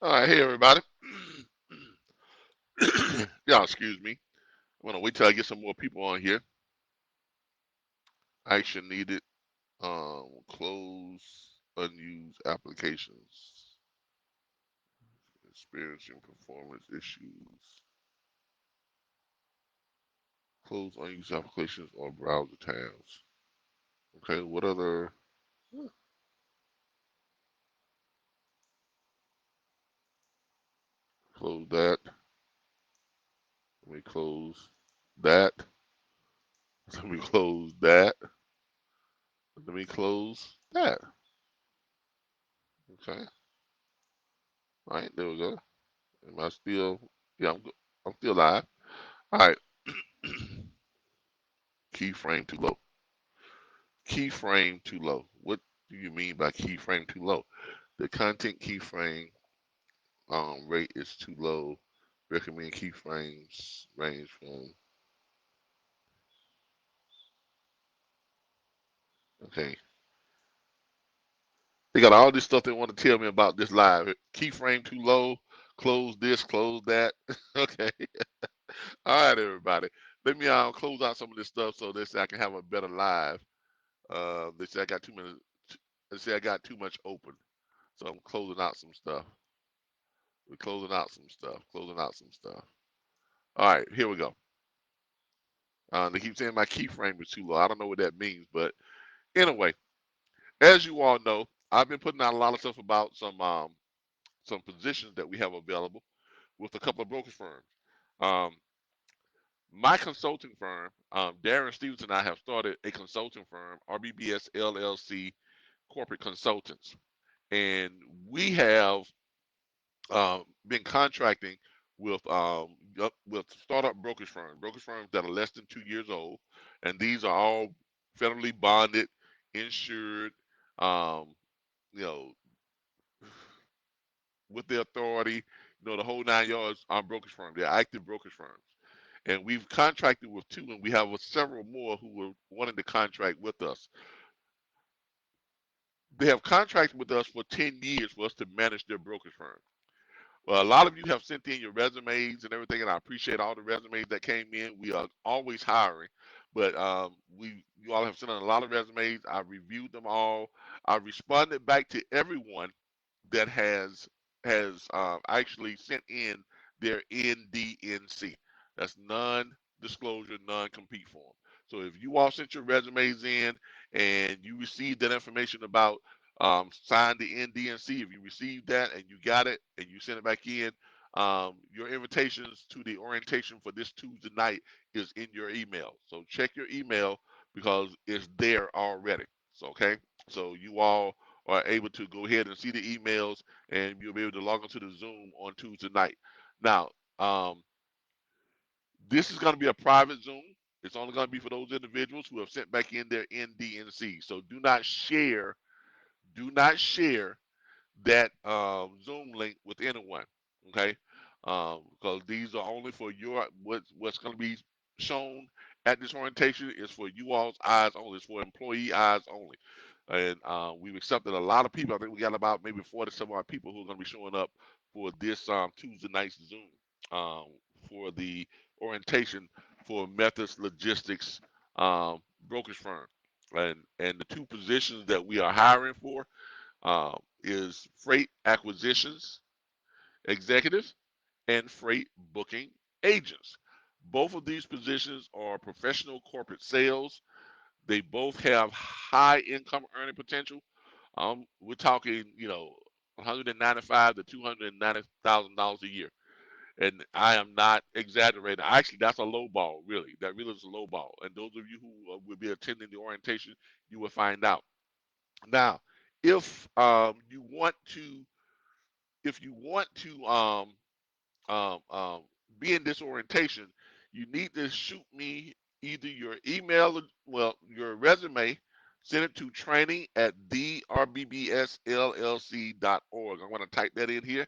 All right, hey everybody. Yeah, excuse me. I'm gonna wait till I get some more people on here. Action needed. Close unused applications. Experiencing performance issues. Close unused applications or browser tabs. Okay, what other? Close that. Let me close that. Let me close that. Let me close that. Okay. All right, there we go. Am I still? Yeah, I'm still live. All right. Keyframe too low. Keyframe too low. What do you mean by keyframe too low? The content keyframe rate is too low. Recommend keyframes range from. Okay. They got all this stuff they want to tell me about this live. Keyframe too low. Close this. Close that. Okay. All right, everybody. Let me close out some of this stuff so this I can have a better live. They say I got too many. They say I got too much open, so I'm closing out some stuff. We're closing out some stuff. Closing out some stuff. All right, here we go. They keep saying my keyframe is too low. I don't know what that means, but anyway, as you all know, I've been putting out a lot of stuff about some positions that we have available with a couple of brokerage firms. Um, my consulting firm, Darren Stevens and I have started a consulting firm, RBBS LLC Corporate Consultants, and we have been contracting with startup brokerage firms that are less than 2 years old, and these are all federally bonded, insured, um, you know, with the authority, the whole 9 yards on brokerage firms. They're active brokerage firms, and we've contracted with two, and we have several more who were wanting to contract with us. They have contracted with us for 10 years for us to manage their brokerage firm. Well, a lot of you have sent in your resumes and everything, and I appreciate all the resumes that came in. We are always hiring, but you all have sent in a lot of resumes. I reviewed them all. I responded back to everyone that has actually sent in their NDNC. That's non-disclosure, non-compete form. So if you all sent your resumes in and you received that information about sign the NDNC, if you received that and you got it and you send it back in, your invitations to the orientation for this Tuesday night is in your email. So check your email because it's there already. So okay, so you all are able to go ahead and see the emails, and you'll be able to log into the Zoom on Tuesday night. Now, this is going to be a private Zoom. It's only going to be for those individuals who have sent back in their NDNC. So do not share that Zoom link with anyone. Okay, because these are only for your what's going to be shown at this orientation is for you all's eyes only. It's for employee eyes only. And we've accepted a lot of people. I think we got about maybe 40 some odd people who are going to be showing up for this Tuesday night's Zoom um, for the orientation for Methods Logistics brokerage firm. And the two positions that we are hiring for is freight acquisitions executives and freight booking agents. Both of these positions are professional corporate sales. They both have high income earning potential. We're talking, 195 to $290,000 a year, and I am not exaggerating. Actually, that's a low ball, really. That really is a low ball. And those of you who will be attending the orientation, you will find out. Now, if you want to, if you want to um, um, be in this orientation, you need to shoot me either your email, well, your resume, send it to training at therbbsllc.org. I'm going to type that in here.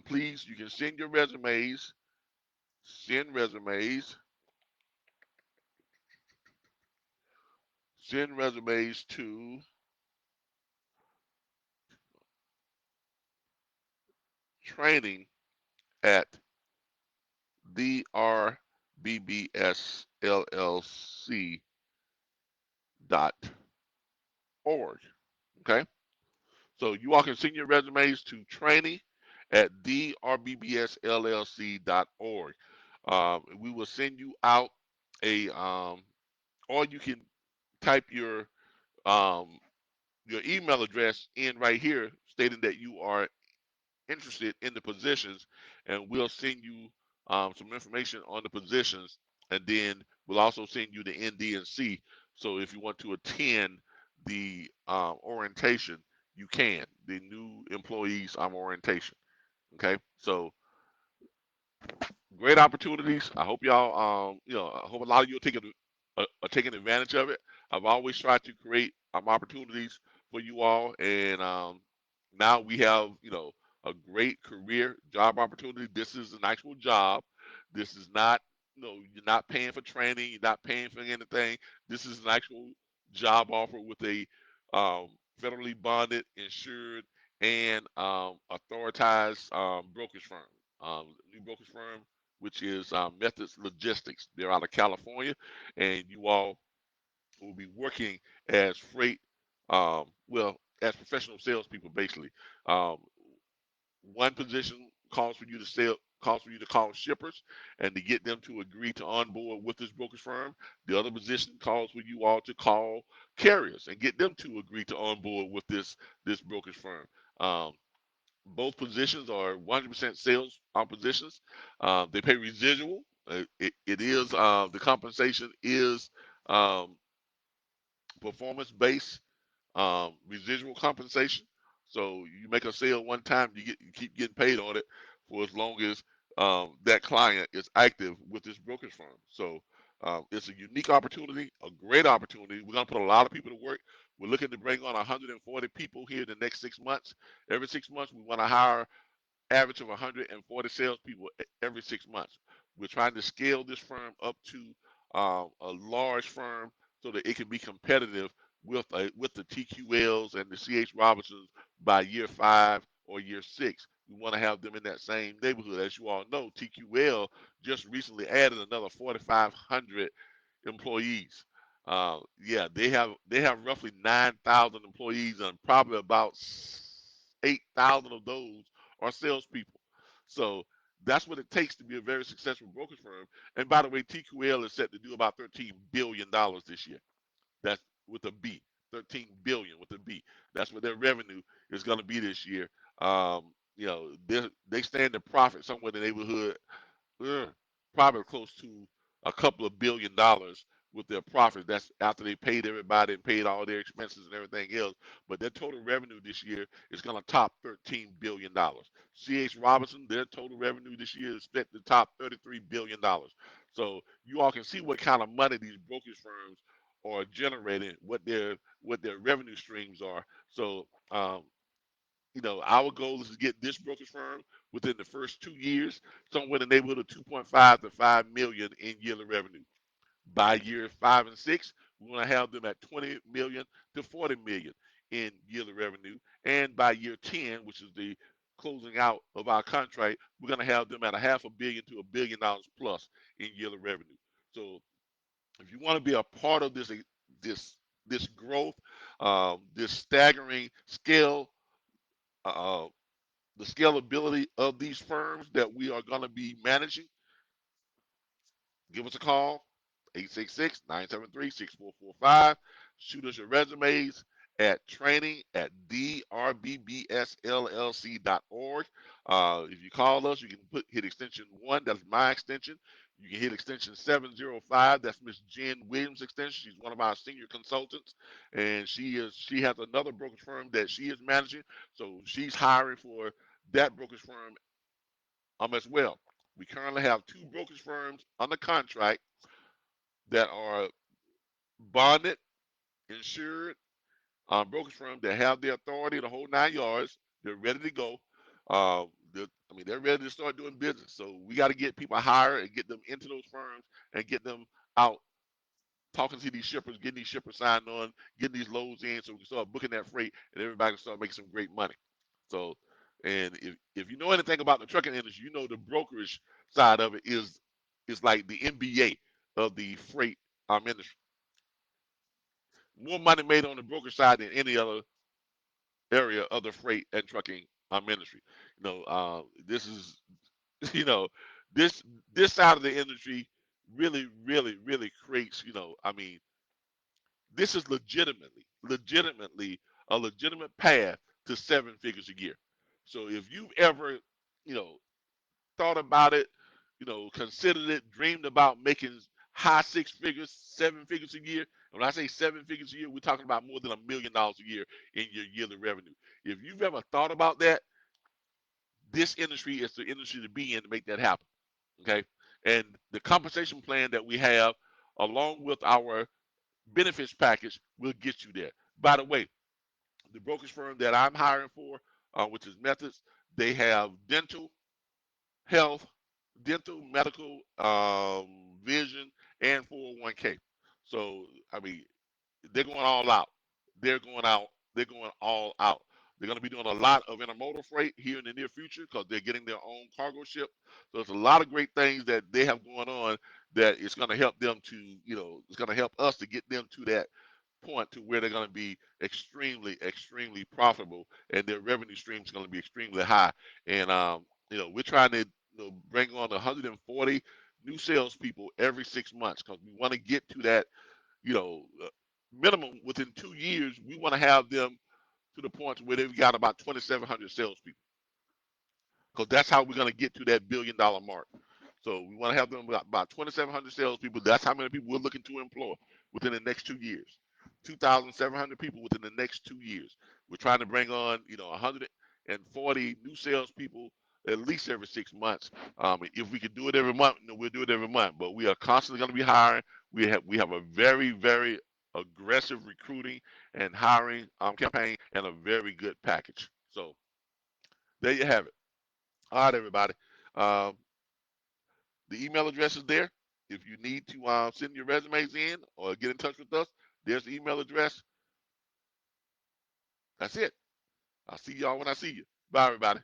Please, you can send resumes, send resumes to training at drbbsllc.org. Okay? So you all can send your resumes to training at drbbsllc.org. We will send you out a, or you can type um, your email address in right here, stating that you are interested in the positions, and we'll send you some information on the positions, and then we'll also send you the NDNC. So if you want to attend the orientation, you can, the new employees orientation. Okay, so great opportunities. I hope y'all, I hope a lot of you are taking advantage of it. I've always tried to create opportunities for you all, and now we have, a great career job opportunity. This is an actual job. This is not, you're not paying for training. You're not paying for anything. This is an actual job offer with a um, federally bonded, insured, and authorized brokerage firm. New brokerage firm, which is Methods Logistics. They're out of California, and you all will be working as as professional salespeople, basically. Um, One position calls for you to call shippers and to get them to agree to onboard with this brokerage firm. The other position calls for you all to call carriers and get them to agree to onboard with this brokerage firm. Um, both positions are 100% sales positions. They pay residual. It is the compensation is um, performance based residual compensation. So you make a sale one time, you keep getting paid on it for as long as that client is active with this brokerage firm. So it's a unique opportunity, a great opportunity. We're gonna put a lot of people to work. We're looking to bring on 140 people here in the next 6 months. Every 6 months, we want to hire average of 140 salespeople every 6 months. We're trying to scale this firm up to a large firm so that it can be competitive with the TQLs and the CH Robinsons by year 5 or year 6. We want to have them in that same neighborhood. As you all know, TQL just recently added another 4,500 employees. Yeah, they have roughly 9,000 employees, and probably about 8,000 of those are salespeople. So that's what it takes to be a very successful brokerage firm. And by the way, TQL is set to do about $13 billion this year. That's with a B, 13 billion with a B. That's what their revenue is going to be this year. They stand to profit somewhere in the neighborhood, uh, probably close to a couple of $1 billion with their profits. That's after they paid everybody and paid all their expenses and everything else. But their total revenue this year is going to top $13 billion. C.H. Robinson, their total revenue this year is set to top $33 billion. So you all can see what kind of money these brokerage firms are generating, what their revenue streams are. So our goal is to get this brokerage firm within the first 2 years, somewhere in the neighborhood of 2.5 to 5 million in yearly revenue. By year 5 and 6, we want to have them at 20 million to 40 million in yearly revenue. And by year 10, which is the closing out of our contract, we're going to have them at a half a billion to $1 billion plus in yearly revenue. So if you want to be a part of this this growth, this staggering scale, uh, the scalability of these firms that we are going to be managing, give us a call, 866-973-6445. Shoot us your resumes at training at drbbsllc.org. If you call us, you can hit extension 1. That's my extension. You can hit extension 705. That's Miss Jen Williams' extension. She's one of our senior consultants, and she has another brokerage firm that she is managing. So she's hiring for that brokerage firm as well. We currently have 2 brokerage firms under contract that are bonded, insured, brokerage firms that have the authority to hold 9 yards. They're ready to go. Uh, they're ready to start doing business. So we got to get people hired and get them into those firms and get them out talking to these shippers, getting these shippers signed on, getting these loads in so we can start booking that freight and everybody can start making some great money. So And if you know anything about the trucking industry, you know the brokerage side of it is like the NBA of the freight industry. More money made on the brokerage side than any other area of the freight and trucking industry. This is you know this this side of the industry really creates. This is legitimately a legitimate path to seven figures a year. So if you've ever, you know, thought about it, considered it, dreamed about making high six figures, seven figures a year. And when I say seven figures a year, we're talking about more than $1 million a year in your yearly revenue. If you've ever thought about that, this industry is the industry to be in to make that happen. Okay. And the compensation plan that we have, along with our benefits package, will get you there. By the way, the brokerage firm that I'm hiring for, which is Methods, they have health, dental, medical, vision, and 401k. So, I mean, they're going all out. They're going out. They're going all out. They're going to be doing a lot of intermodal freight here in the near future because they're getting their own cargo ship. So there's a lot of great things that they have going on that it's going to help them to, it's going to help us to get them to that point to where they're going to be extremely profitable, and their revenue stream is going to be extremely high. And we're trying to bring on 140 new salespeople every 6 months because we want to get to that you know, uh, minimum within 2 years. We want to have them to the point where they've got about 2,700 salespeople, because that's how we're going to get to that $1 billion mark. So we want to have them about 2,700 salespeople. That's how many people we're looking to employ within the next 2 years. 2,700 people within the next 2 years. We're trying to bring on, 140 new salespeople at least every 6 months. If we could do it every month, we'll do it every month. But we are constantly going to be hiring. We have a very aggressive recruiting and hiring campaign and a very good package. So there you have it. All right, everybody. Um, the email address is there. If you need to send your resumes in or get in touch with us, there's the email address. That's it. I'll see y'all when I see you. Bye, everybody.